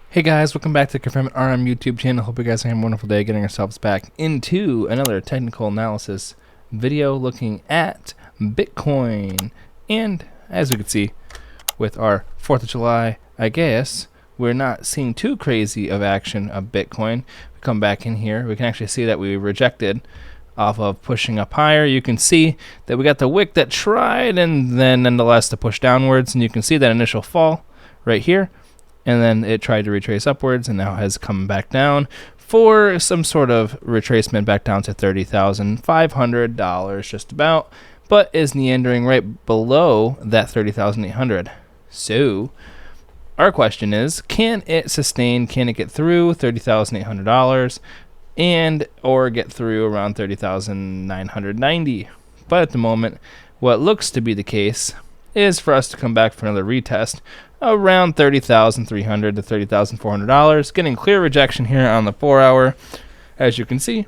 Hey guys, welcome back to ConfermentRM YouTube Channel. Hope you guys are having a wonderful day getting ourselves back into another technical analysis video looking at Bitcoin. And as we can see with our 4th of July, I guess, we're not seeing too crazy of action of Bitcoin. We come back in here, we can actually see that we rejected off of pushing up higher. You can see that we got the wick that tried and then nonetheless to push downwards, and you can see that initial fall right here. And then it tried to retrace upwards and now has come back down for some sort of retracement back down to $30,500 just about, but is meandering right below that 30,800. So our question is, can it sustain, can it get through $30,800 and or get through around 30,990? But at the moment, what looks to be the case is for us to come back for another retest around $30,300 to $30,400, getting clear rejection here on the 4-hour. As you can see,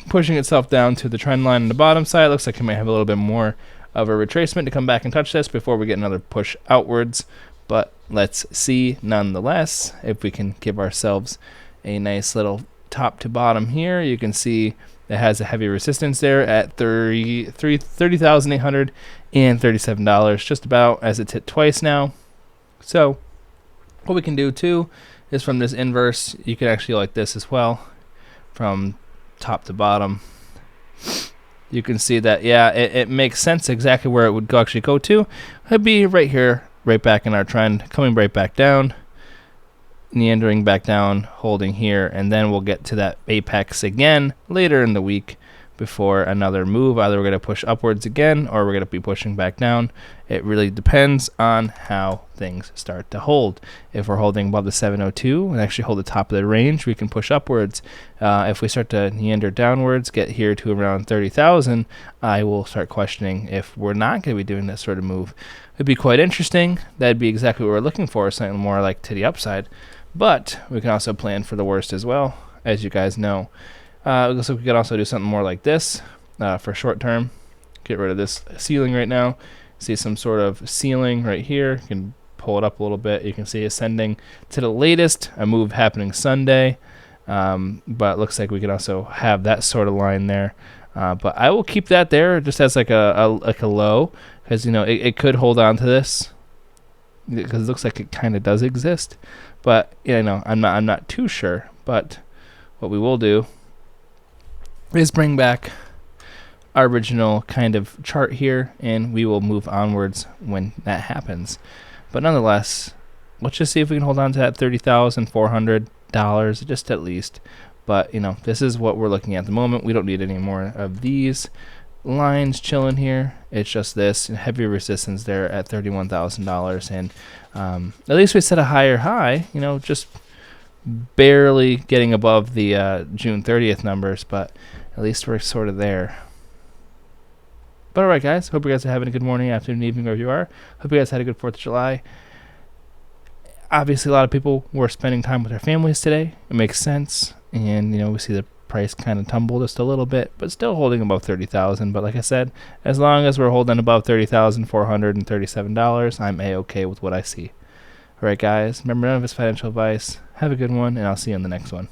pushing itself down to the trend line on the bottom side. Looks like it might have a little bit more of a retracement to come back and touch this before we get another push outwards. But let's see nonetheless if we can give ourselves a nice little top to bottom here. You can see it has a heavy resistance there at $30,837, just about, as it's hit twice now. So what we can do too is from this inverse, you can actually like this as well, from top to bottom. You can see that, yeah, it makes sense exactly where it would actually go to. It'd be right here, right back in our trend, coming right back down, meandering back down, holding here, and then we'll get to that apex again later in the week before another move. Either we're going to push upwards again or we're going to be pushing back down. It really depends on how things start to hold. If we're holding above the 702 and actually hold the top of the range, we can push upwards. If we start to meander downwards, get here to around 30,000, I will start questioning if we're not going to be doing that sort of move. It'd be quite interesting. That'd be exactly what we're looking for, something more like to the upside. But we can also plan for the worst as well, as you guys know. It looks like we could also do something more like this for short term. Get rid of this ceiling right now. See some sort of ceiling right here. You can pull it up a little bit. You can see ascending to the latest, a move happening Sunday. But it looks like we can also have that sort of line there. But I will keep that there just as like a low, because it could hold on to this, because it looks like it kind of does exist. But I'm not too sure. But what we will do is bring back our original kind of chart here, and we will move onwards when that happens. But nonetheless, let's just see if we can hold on to that $30,400 just at least. But this is what we're looking at the moment. We don't need any more of these lines chilling here. It's just this heavy resistance there at $31,000, and at least we set a higher high, just barely getting above the June 30th numbers, but at least we're sort of there. But alright guys, hope you guys are having a good morning, afternoon, evening, wherever you are. Hope you guys had a good 4th of July. Obviously a lot of people were spending time with their families today. It makes sense, and we see the price kind of tumble just a little bit, but still holding above 30,000. But like I said, as long as we're holding above $30,437, I'm a-okay with what I see. Alright guys, remember, none of it's financial advice. Have a good one, and I'll see you on the next one.